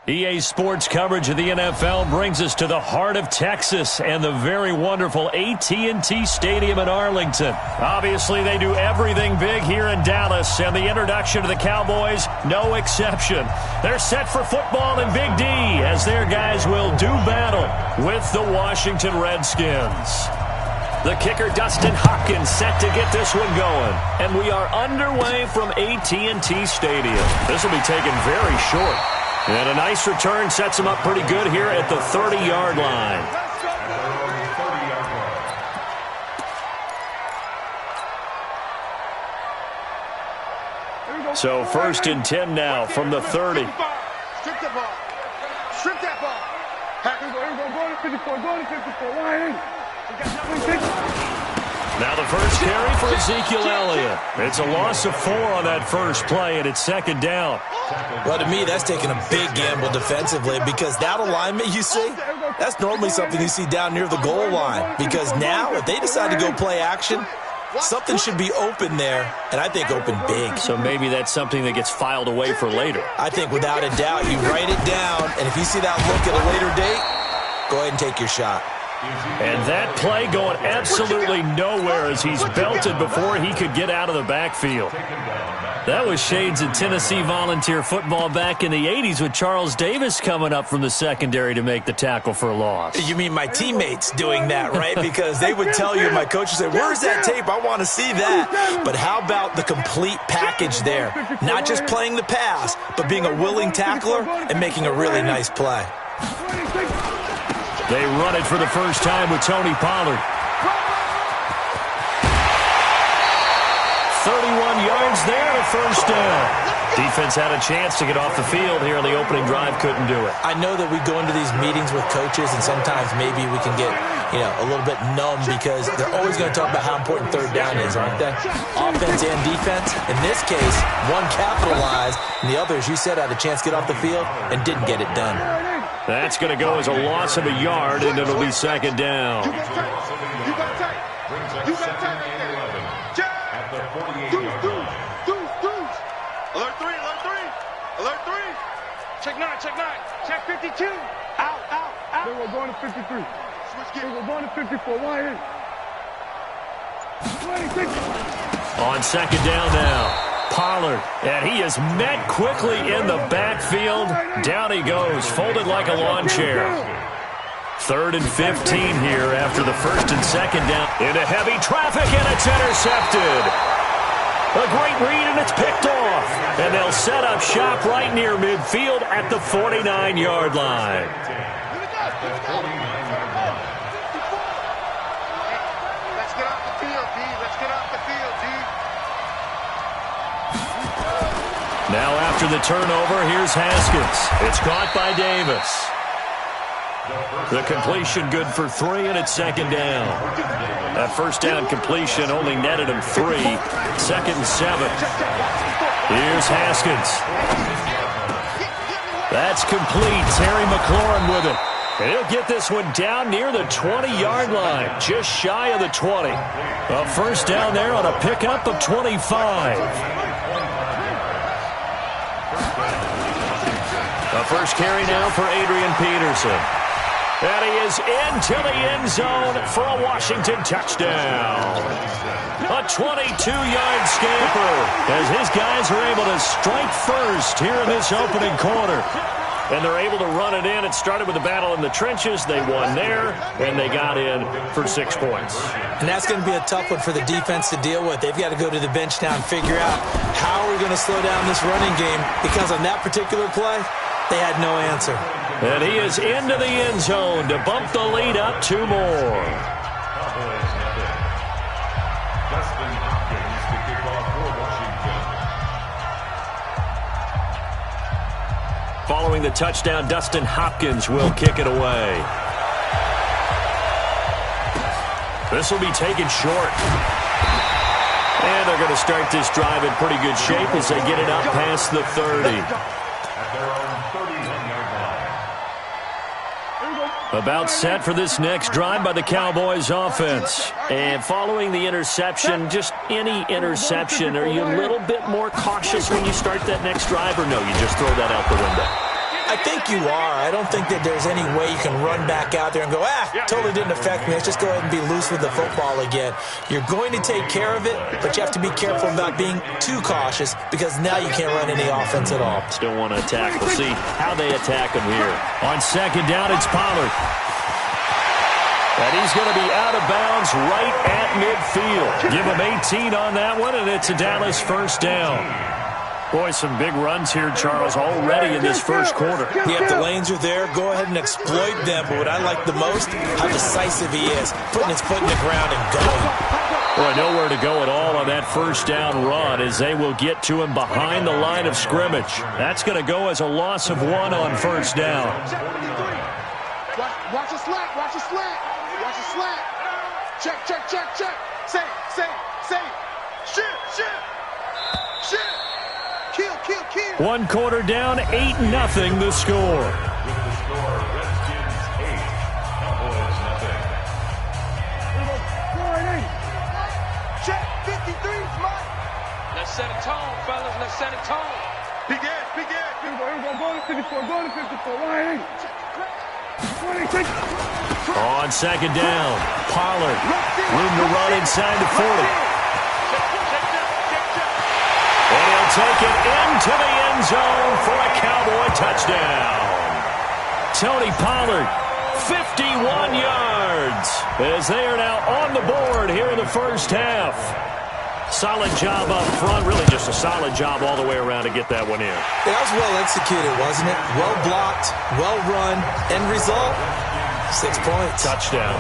EA Sports coverage of the NFL brings us to the heart of Texas and the very wonderful AT&T Stadium in Arlington. Obviously, they do everything big here in Dallas, and the introduction to the Cowboys, no exception. They're set for football in Big D as their guys will do battle with the Washington Redskins. The kicker, Dustin Hopkins, set to get this one going. And we are underway from AT&T Stadium. This will be taken very short. And a nice return sets him up pretty good here at the 30-yard line. So 1st and 10 now from the 30. Strip the ball. Strip that ball. Packers, go to 54. Go to 54. Why? We got nothing. Now the first carry for Ezekiel Elliott. It's a loss of 4 on that first play, and it's 2nd down. Well, to me, that's taking a big gamble defensively because that alignment you see, that's normally something you see down near the goal line. Because now, if they decide to go play action, something should be open there, and I think open big. So maybe that's something that gets filed away for later. I think without a doubt, you write it down, and if you see that look at a later date, go ahead and take your shot. And that play going absolutely nowhere as he's belted before he could get out of the backfield. That was shades of Tennessee Volunteer football back in the 80s with Charles Davis coming up from the secondary to make the tackle for a loss. You mean my teammates doing that, right? Because they would tell you, my coach would say, where's that tape? I want to see that. But how about the complete package there? Not just playing the pass, but being a willing tackler and making a really nice play. They run it for the first time with Tony Pollard. 31 yards there, a first down. Defense had a chance to get off the field here on the opening drive, couldn't do it. I know that we go into these meetings with coaches, and sometimes maybe we can get, a little bit numb because they're always going to talk about how important 3rd down is, aren't they? Offense and defense. In this case, one capitalized, and the other, as you said, had a chance to get off the field and didn't get it done. That's going to go as a loss of a yard, and it'll be 2nd down. Alert 3. Alert 3. Check 9. Check 52. Out. They were going to 53. They were going to 54. Why in? 26. On 2nd down now. Pollard, and he is met quickly in the backfield. Down he goes, folded like a lawn chair. 3rd and 15 here after the 1st and 2nd down. Into heavy traffic, and it's intercepted. A great read, and it's picked off. And they'll set up shop right near midfield at the 49-yard line. Let's get off the field, D. Let's get off the field, D. Now after the turnover, here's Haskins. It's caught by Davis. The completion good for 3, and it's 2nd down. That first down completion only netted him 3. 2nd and 7. Here's Haskins. That's complete. Terry McLaurin with it. And he'll get this one down near the 20-yard line, just shy of the 20. A first down there on a pickup of 25. The first carry now for Adrian Peterson. And he is into the end zone for a Washington touchdown. A 22-yard scamper as his guys are able to strike first here in this opening quarter. And they're able to run it in. It started with a battle in the trenches. They won there, and they got in for 6 points. And that's going to be a tough one for the defense to deal with. They've got to go to the bench now and figure out how we're going to slow down this running game, because on that particular play, they had no answer. And he is into the end zone to bump the lead up 2 more. Following the touchdown, Dustin Hopkins will kick it away. This will be taken short. And they're going to start this drive in pretty good shape as they get it up past the 30. About set for this next drive by the Cowboys offense. And following the interception, just any interception, are you a little bit more cautious when you start that next drive, or no, you just throw that out the window? I think you are. I don't think that there's any way you can run back out there and go, totally didn't affect me. Let's just go ahead and be loose with the football again. You're going to take care of it, but you have to be careful about being too cautious because now you can't run any offense at all. Still want to attack. We'll see how they attack him here. On second down, it's Pollard. And he's going to be out of bounds right at midfield. Give him 18 on that one, and it's a Dallas first down. Boy, some big runs here, Charles, already in this first quarter. Yeah, the lanes are there. Go ahead and exploit them. But what I like the most, how decisive he is, putting his foot in the ground and going. Boy, nowhere to go at all on that first down run as they will get to him behind the line of scrimmage. That's going to go as a loss of 1 on first down. Watch the slant. Watch the slant. Watch the slant. Check. Say. Shit. Kill. 1 quarter down, 8-0 the score. Check 53, Mike. Let's set a tone, fellas. Let's set a tone. Big ass. Here we go. Going to 54. Why ain't? On second down, Pollard. Room to run inside the 40. And he'll take it into the end zone for a Cowboy touchdown. Tony Pollard, 51 yards, as they are now on the board here in the first half. Solid job up front, really just a solid job all the way around to get that one in. That was well executed, wasn't it? Well blocked, well run, end result, 6 points. Touchdown.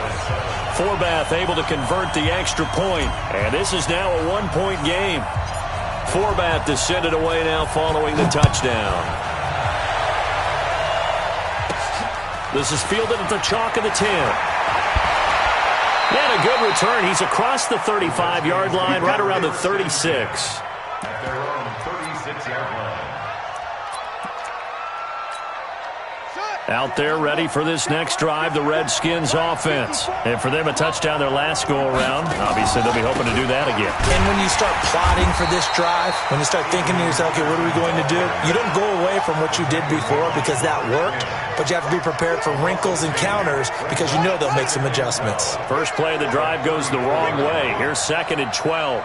Forbath able to convert the extra point, and this is now a 1-point game. Forbath to send it away now following the touchdown. This is fielded at the chalk of the 10. And a good return. He's across the 35-yard line, right around the 36. At their own 36-yard line. Out there ready for this next drive, the Redskins offense. And for them, a touchdown their last go-around. Obviously, they'll be hoping to do that again. And when you start plotting for this drive, when you start thinking to yourself, okay, what are we going to do? You don't go away from what you did before because that worked, but you have to be prepared for wrinkles and counters because you know they'll make some adjustments. First play of the drive goes the wrong way. Here's 2nd and 12.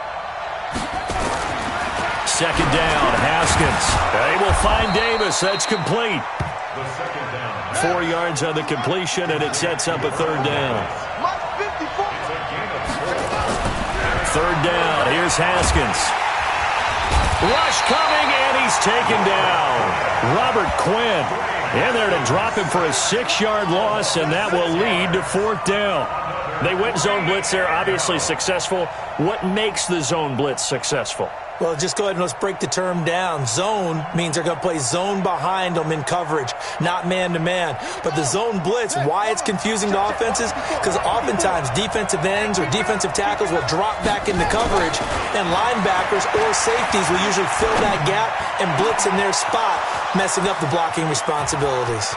Second down, Haskins. They will find Davis. That's complete. 4 yards on the completion, and it sets up a 3rd down. 3rd down. Here's Haskins. Rush coming, and he's taken down. Robert Quinn in there to drop him for a 6-yard loss, and that will lead to 4th down. They went zone blitz there, obviously successful. What makes the zone blitz successful? Well, just go ahead and let's break the term down. Zone means they're going to play zone behind them in coverage, not man-to-man. But the zone blitz, why it's confusing to offenses? Because oftentimes defensive ends or defensive tackles will drop back into coverage, and linebackers or safeties will usually fill that gap and blitz in their spot, messing up the blocking responsibilities.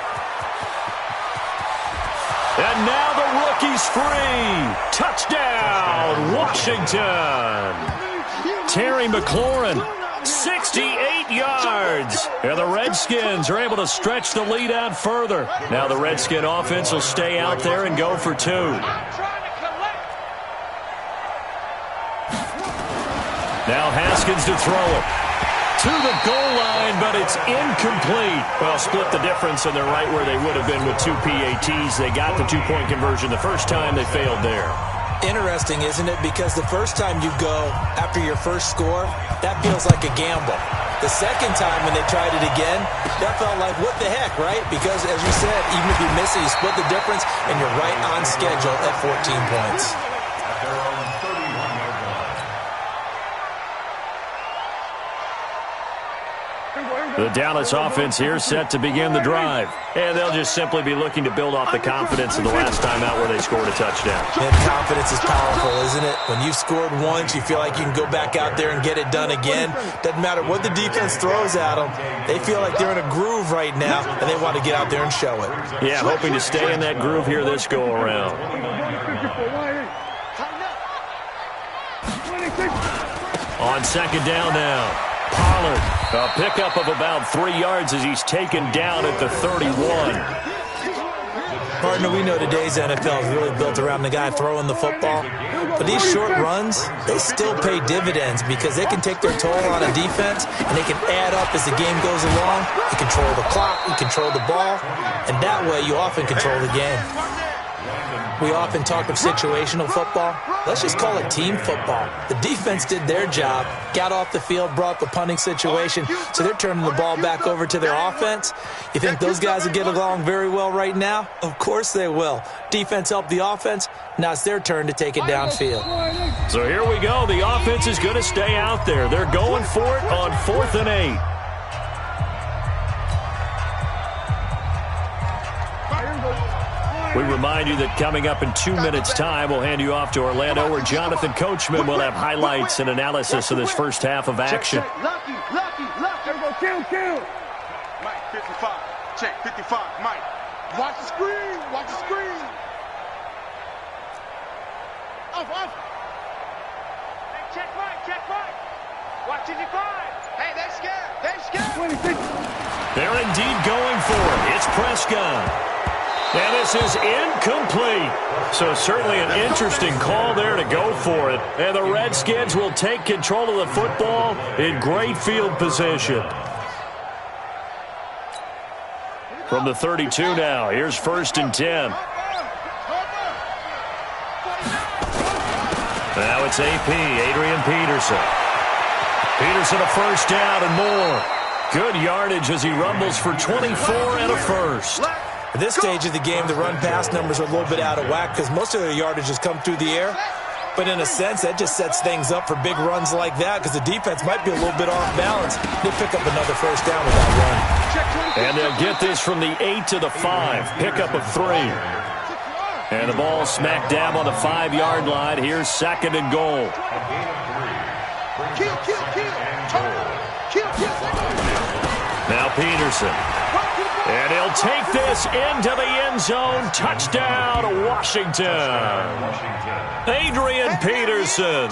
And now the rookie's free. Touchdown, Washington. Terry McLaurin, 68 yards. And the Redskins are able to stretch the lead out further. Now the Redskin offense will stay out there and go for 2. Now Haskins to throw it. To the goal line, but it's incomplete. Well, split the difference, and they're right where they would have been with 2 PATs. They got the 2-point conversion the first time. They failed there. Interesting, isn't it? Because the first time you go after your first score, that feels like a gamble. The second time when they tried it again, that felt like, what the heck, right? Because, as you said, even if you miss it, you split the difference, and you're right on schedule at 14 points. At their own 31-yard line. The Dallas offense here set to begin the drive. And they'll just simply be looking to build off the confidence of the last time out where they scored a touchdown. And confidence is powerful, isn't it? When you've scored once, you feel like you can go back out there and get it done again. Doesn't matter what the defense throws at them. They feel like they're in a groove right now, and they want to get out there and show it. Yeah, hoping to stay in that groove here this go-around. On second down now. Pollard, a pickup of about 3 yards as he's taken down at the 31. Partner, we know today's NFL is really built around the guy throwing the football. But these short runs, they still pay dividends because they can take their toll on a defense and they can add up as the game goes along. You control the clock, you control the ball, and that way you often control the game. We often talk of situational football. Let's just call it team football. The defense did their job, got off the field, brought the punting situation, so they're turning the ball back over to their offense. You think those guys will get along very well right now? Of course they will. Defense helped the offense. Now it's their turn to take it downfield. So here we go. The offense is going to stay out there. They're going for it on 4th and 8. We remind you that coming up in 2 minutes' time, we'll hand you off to Orlando, where Jonathan Coachman will have highlights and analysis of this first half of action. Lucky. Kill. Mike, 55. Check, 55. Mike. Watch the screen. Off. Hey, check Mike. Watch 55. Hey, they're scared. They're indeed going for it. It's Prescott. And this is incomplete. So certainly an interesting call there to go for it. And the Redskins will take control of the football in great field position. From the 32 now, here's 1st and 10. Now it's AP, Adrian Peterson. Peterson a first down and more. Good yardage as he rumbles for 24 and a first. At this stage of the game, the run-pass numbers are a little bit out of whack because most of their yardage has come through the air. But in a sense, that just sets things up for big runs like that because the defense might be a little bit off balance. They pick up another first down with that run. And they'll get this from the 8 to the 5. Pickup of 3. And the ball smack dab on the 5-yard line. Here's 2nd and goal. Now Peterson. And he'll take this into the end zone. Touchdown, Washington. Adrian Peterson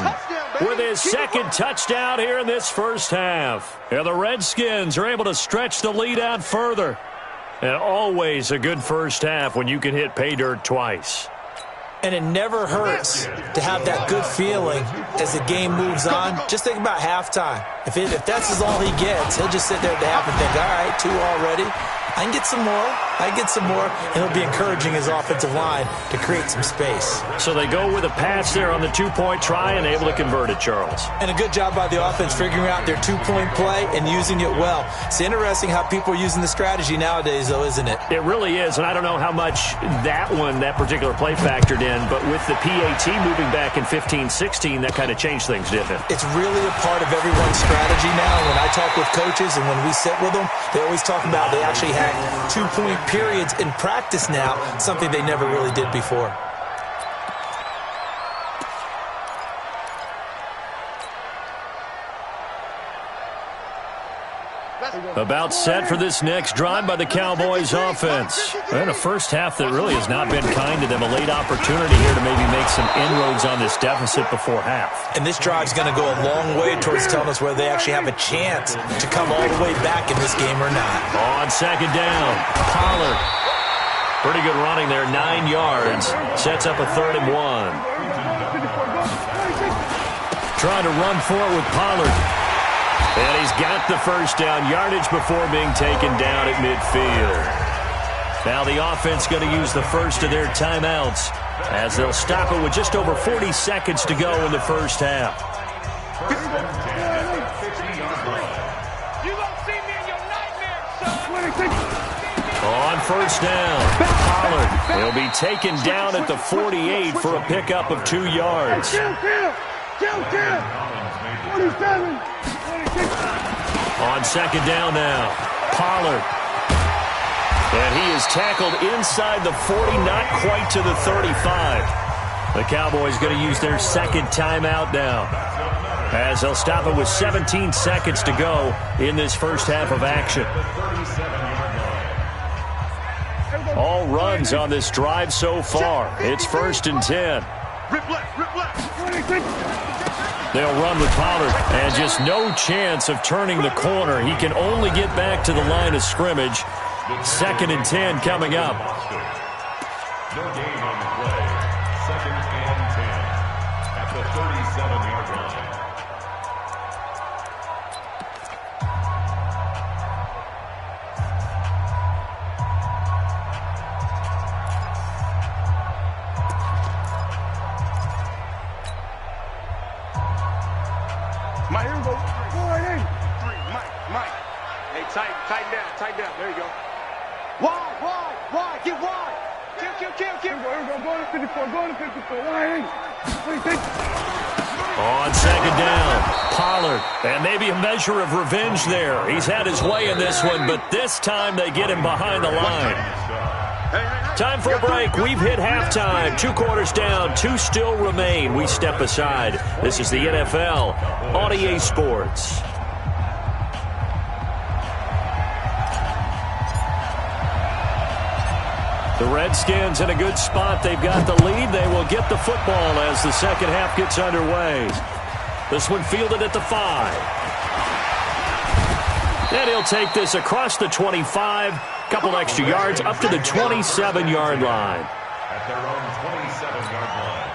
with his 2nd touchdown here in this first half. And the Redskins are able to stretch the lead out further. And always a good first half when you can hit pay dirt twice. And it never hurts to have that good feeling as the game moves on. Just think about halftime. If that's all he gets, he'll just sit there at the half and think, all right, 2 already. I can get some more. And he'll be encouraging his offensive line to create some space. So they go with a pass there on the 2-point try and able to convert it, Charles. And a good job by the offense figuring out their 2-point play and using it well. It's interesting how people are using the strategy nowadays, though, isn't it? It really is, and I don't know how much that particular play factored in, but with the PAT moving back in 15-16, that kind of changed things, didn't it? It's really a part of everyone's strategy now. When I talk with coaches and when we sit with them, they always talk about they actually have 2-point periods in practice now, something they never really did before. About set for this next drive by the Cowboys offense. And a first half that really has not been kind to them. A late opportunity here to maybe make some inroads on this deficit before half. And this drive's going to go a long way towards telling us whether they actually have a chance to come all the way back in this game or not. On second down, Pollard. Pretty good running there, 9 yards. Sets up a 3rd and 1. Trying to run for it with Pollard. And he's got the first down yardage before being taken down at midfield. Now the offense going to use the first of their timeouts as they'll stop it with just over 40 seconds to go in the first half. You won't see me in your nightmares, son. On first down, Pollard will be taken down at the 48 for a pickup of 2 yards. 47. On second down now, Pollard. And he is tackled inside the 40, not quite to the 35. The Cowboys going to use their second timeout now, as they'll stop it with 17 seconds to go in this first half of action. All runs on this drive so far. It's 1st and 10. They'll run with Pollard, and just no chance of turning the corner. He can only get back to the line of scrimmage. 2nd and 10 coming up. No gain on the play. 2nd and 10 at the 37-yard line. Mike, here we go. Mike. Hey, tighten down. There you go. Wide, get wide. Kill. Here we go. Go to 54, wide. On second down, Pollard. And maybe a measure of revenge there. He's had his way in this one, but this time they get him behind the line. Time for a break. We've hit halftime. 2 quarters down, 2 still remain. We step aside. This is the NFL on EA Sports. The Redskins in a good spot. They've got the lead. They will get the football as the second half gets underway. This one fielded at the 5. And he'll take this across the 25. Couple extra yards up to the 27-yard line. At their own 27-yard line.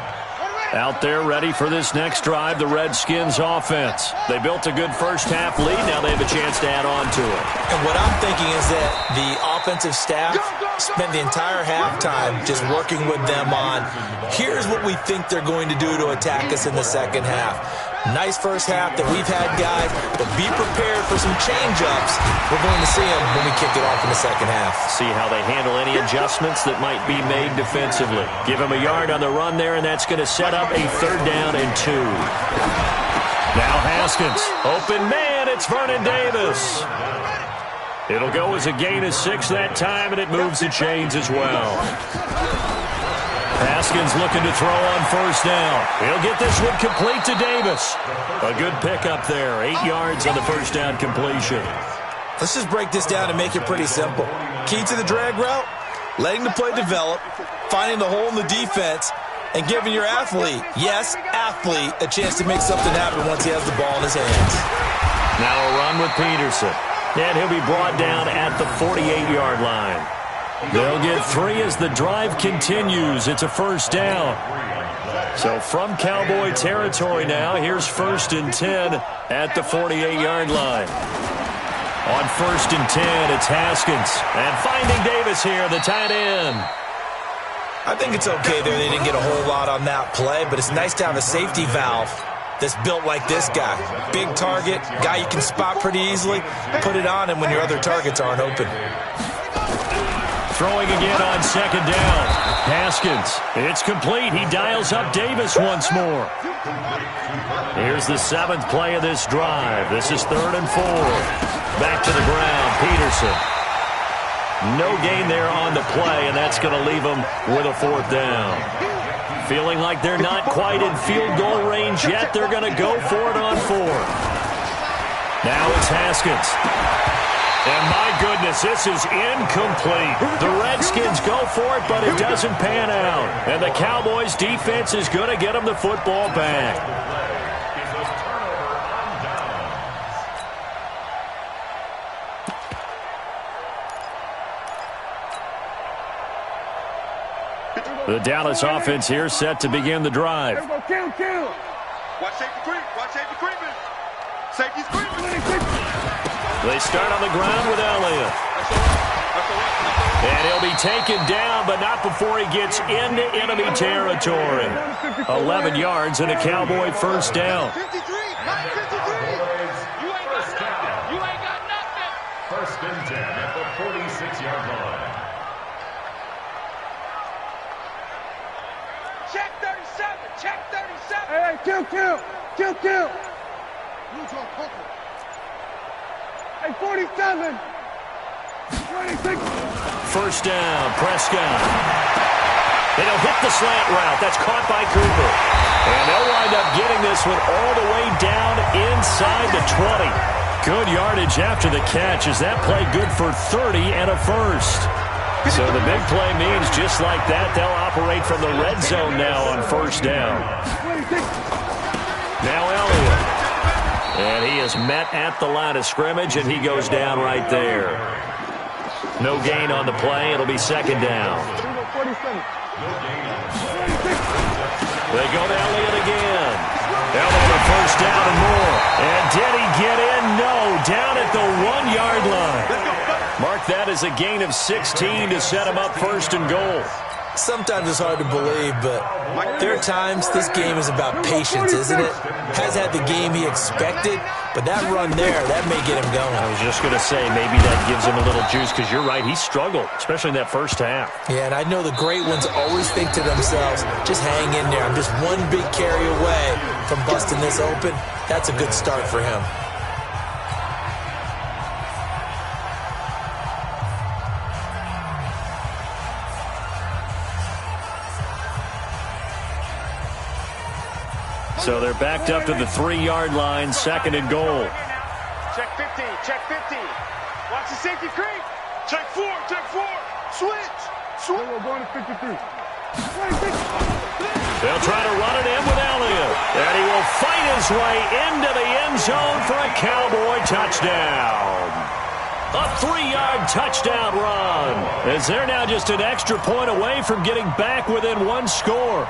Out there ready for this next drive, the Redskins offense. They built a good first half lead. Now they have a chance to add on to it. And what I'm thinking is that the offensive staff spent the entire halftime just working with them on, here's what we think they're going to do to attack us in the second half. Nice first half that we've had, guys, but be prepared for some change-ups. We're going to see them when we kick it off in the second half. See how they handle any adjustments that might be made defensively. Give them a yard on the run there, and that's going to set up a 3rd down and 2. Now Haskins, open man, it's Vernon Davis. It'll go as a gain of 6 that time, and it moves the chains as well. Haskins looking to throw on 1st down. He'll get this one complete to Davis. A good pickup there. 8 yards on the 1st down completion. Let's just break this down and make it pretty simple. Key to the drag route, letting the play develop, finding the hole in the defense, and giving your athlete, yes, athlete, a chance to make something happen once he has the ball in his hands. Now a run with Peterson. And he'll be brought down at the 48-yard line. They'll get 3 as the drive continues. It's a 1st down. So from Cowboy territory now, here's 1st and 10 at the 48-yard line. On 1st and 10, it's Haskins. And finding Davis here, the tight end. I think it's okay there. They didn't get a whole lot on that play, but it's nice to have a safety valve that's built like this guy. Big target, guy you can spot pretty easily. Put it on him when your other targets aren't open. Throwing again on 2nd down. Haskins. It's complete. He dials up Davis once more. Here's the 7th play of this drive. This is 3rd and 4. Back to the ground. Peterson. No gain there on the play, and that's going to leave him with a 4th down. Feeling like they're not quite in field goal range yet. They're going to go for it on 4th. Now it's Haskins. And my goodness, this is incomplete. The Redskins go for it, but it doesn't pan out. And the Cowboys' defense is going to get them the football back. The Dallas offense here set to begin the drive. Kill. Watch safety creeping. Safety's creeping. They start on the ground with Elliott. And he'll be taken down, but not before he gets into enemy territory. 11 yards and a Cowboy 1st down. 53. You ain't got nothing. 1st and 10 at the 46-yard line. Check 37. Hey, kill. Hey, 47. 26. First down, Prescott. And he'll hit the slant route. That's caught by Cooper. And they'll wind up getting this one all the way down inside the 20. Good yardage after the catch. Is that play good for 30 and a first? So the big play means just like that, they'll operate from the red zone now on first down. Now Elliott. And he is met at the line of scrimmage, and he goes down right there. No gain on the play. It'll be second down. They go to Elliott again. Elliott a first down and more. And did he get in? No. Down at the 1-yard line. Mark that as a gain of 16 to set him up first and goal. Sometimes it's hard to believe, but there are times this game is about patience, isn't it? Has had the game he expected, but that run there, that may get him going. I was just going to say, maybe that gives him a little juice, because you're right, he struggled, especially in that first half. Yeah, and I know the great ones always think to themselves, just hang in there. I'm just one big carry away from busting this open. That's a good start for him. So they're backed up to the 3-yard line, second and goal. Check 50, check 50. Watch the safety creep. Check 4, check 4. Switch. We're going to 53. 26. They'll try to run it in with Elliott. And he will fight his way into the end zone for a Cowboy touchdown. A 3-yard touchdown run, as they're now just an extra point away from getting back within one score.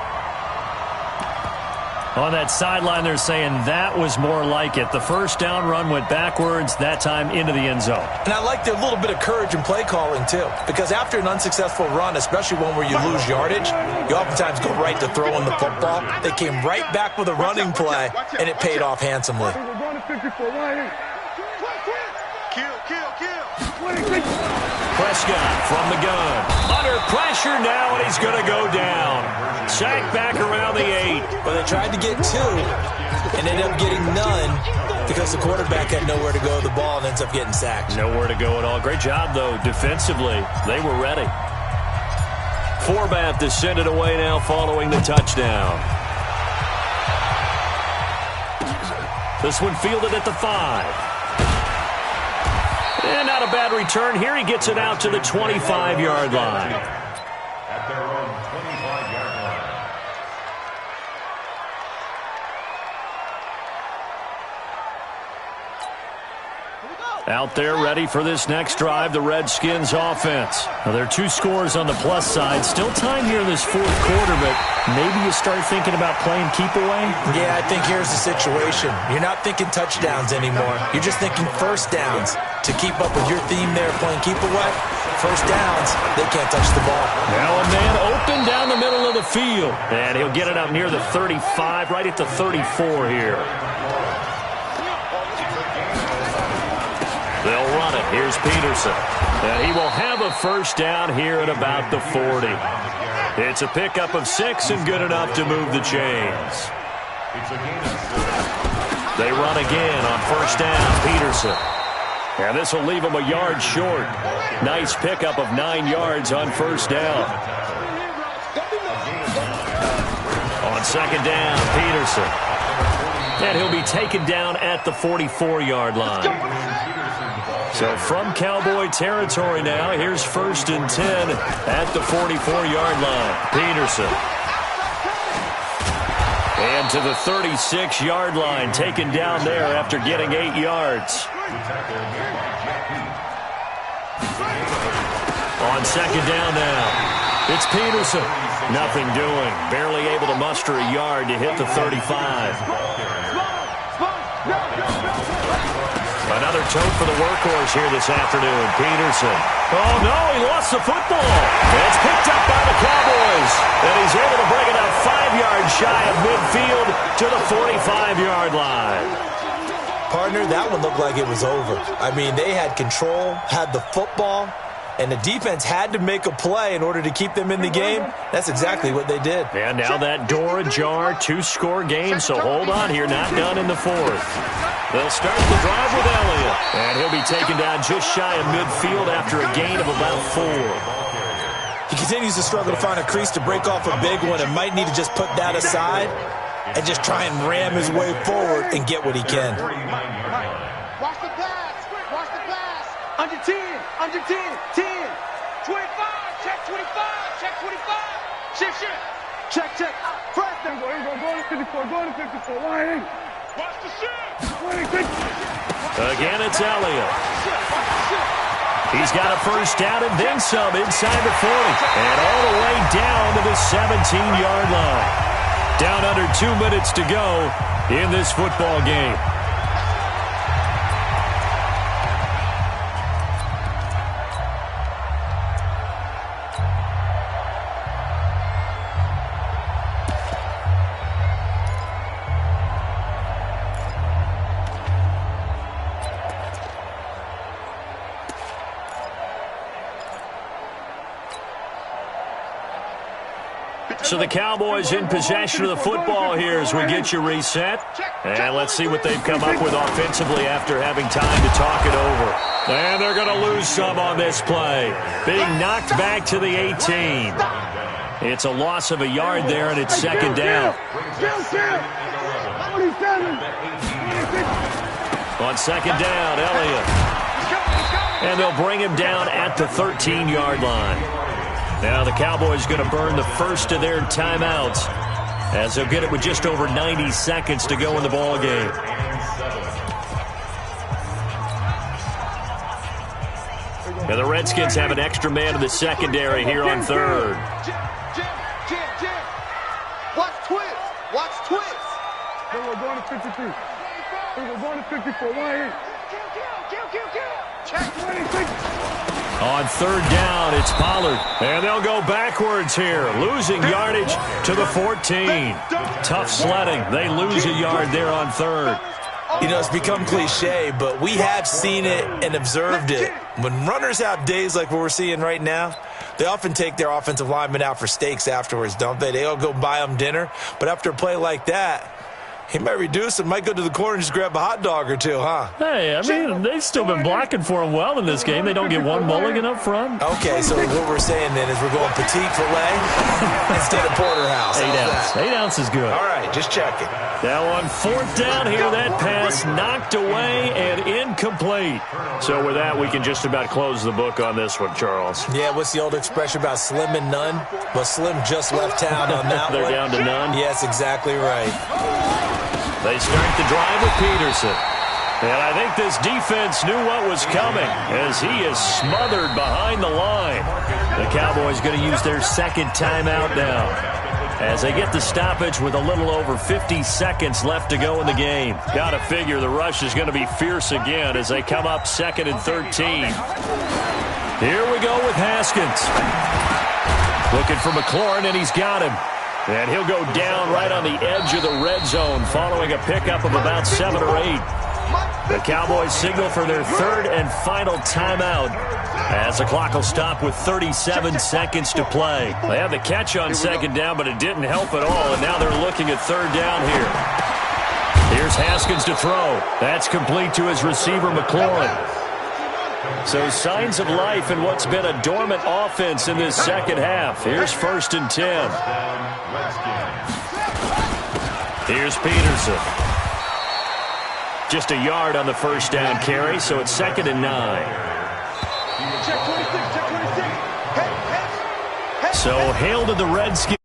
On that sideline, they're saying that was more like it. The first down run went backwards, that time into the end zone. And I liked a little bit of courage in play calling, too. Because after an unsuccessful run, especially one where you lose yardage, you oftentimes go right to throwing the football. They came right back with a running play, and it paid off handsomely. We're going to 54. Kill. Prescott from the gun. Under pressure now, and he's going to go down. Sacked back around the 8. Well, they tried to get 2 and ended up getting none because the quarterback had nowhere to go with the ball and ends up getting sacked. Nowhere to go at all. Great job, though, defensively. They were ready. Forbath descended away now following the touchdown. This one fielded at the 5. And not a bad return here. He gets it out to the 25-yard line. At their own 25-yard line. Out there ready for this next drive, the Redskins offense. Now, there are 2 scores on the plus side. Still time here in this fourth quarter, but maybe you start thinking about playing keep away? Yeah, I think here's the situation. You're not thinking touchdowns anymore. You're just thinking first downs. To keep up with your theme there, playing keep away, first downs, they can't touch the ball. Now a man open down the middle of the field. And he'll get it up near the 35, right at the 34 here. They'll run it. Here's Peterson. And he will have a first down here at about the 40. It's a pickup of 6 and good enough to move the chains. They run again on first down. Peterson. And this will leave him a yard short. Nice pickup of 9 yards on first down. On second down, Peterson. And he'll be taken down at the 44-yard line. So from Cowboy territory now, here's first and 10 at the 44-yard line. Peterson. And to the 36-yard line, taken down there after getting 8 yards. On second down now, it's Peterson. Nothing doing. Barely able to muster a yard to hit the 35. Another tote for the workhorse here this afternoon, Peterson. Oh, no, he lost the football. It's picked up by the Cowboys. And he's able to bring it up 5 yards shy of midfield to the 45-yard line. Partner, that one looked like it was over. I mean, they had control, had the football, and the defense had to make a play in order to keep them in the game. That's exactly what they did. And now that door ajar, 2-score game, so hold on here, not done in the fourth. They'll start the drive with Elliott, and he'll be taken down just shy of midfield after a gain of about 4. He continues to struggle to find a crease to break off a big one and might need to just put that aside and just try and ram his way forward and get what he can. Watch the pass. Watch the pass. Under 10. Under 10. 10. 25. Check 25. Check 25. Shift, shift. Check, check. Press them. Go to 54. Go to 54. Line in. Watch the shift. Again, it's Elliott. He's got a first down and then some inside the 40. And all the way down to the 17-yard line. Down under 2 minutes to go in this football game. So the Cowboys in possession of the football here as we get you reset. And let's see what they've come up with offensively after having time to talk it over. And they're going to lose some on this play. Being knocked back to the 18. It's a loss of a yard there, and it's second down. On second down, Elliott. And they'll bring him down at the 13-yard line. Now the Cowboys going to burn the first of their timeouts as they'll get it with just over 90 seconds to go in the ball game. Now the Redskins have an extra man in the secondary here on third. Watch twist. Watch twist. We're going to 53. We're going to 54. Line in. Check 26. On third down, it's Pollard. And they'll go backwards here, losing yardage to the 14. Tough sledding. They lose a yard there on third. You know, it's become cliche, but we have seen it and observed it. When runners have days like what we're seeing right now, they often take their offensive linemen out for steaks afterwards, don't they? They all go buy them dinner. But after a play like that, he might reduce it, might go to the corner and just grab a hot dog or two, huh? Hey, I mean, they've still been blocking for him well in this game. They don't get one mulligan up front. Okay, so what we're saying then is we're going petite filet instead of porterhouse. 8 ounce. 8 ounce is good. All right, just checking. Now on fourth down here, that pass knocked away and incomplete. So with that, we can just about close the book on this one, Charles. Yeah, what's the old expression about slim and none? Well, Slim just left town on that They're one. down to none? Yes, exactly right. They start the drive with Peterson. And I think this defense knew what was coming as he is smothered behind the line. The Cowboys going to use their second timeout now as they get the stoppage with a little over 50 seconds left to go in the game. Got to figure the rush is going to be fierce again as they come up 2nd and 13. Here we go with Haskins. Looking for McLaurin, and he's got him. And he'll go down right on the edge of the red zone following a pickup of about 7 or 8. The Cowboys signal for their third and final timeout as the clock will stop with 37 seconds to play. They had the catch on second down, but it didn't help at all, and now they're looking at third down here. Here's Haskins to throw. That's complete to his receiver, McLaurin. So signs of life in what's been a dormant offense in this second half. Here's 1st and 10. Here's Peterson. Just a yard on the first down carry, so it's 2nd and 9. So hail to the Redskins.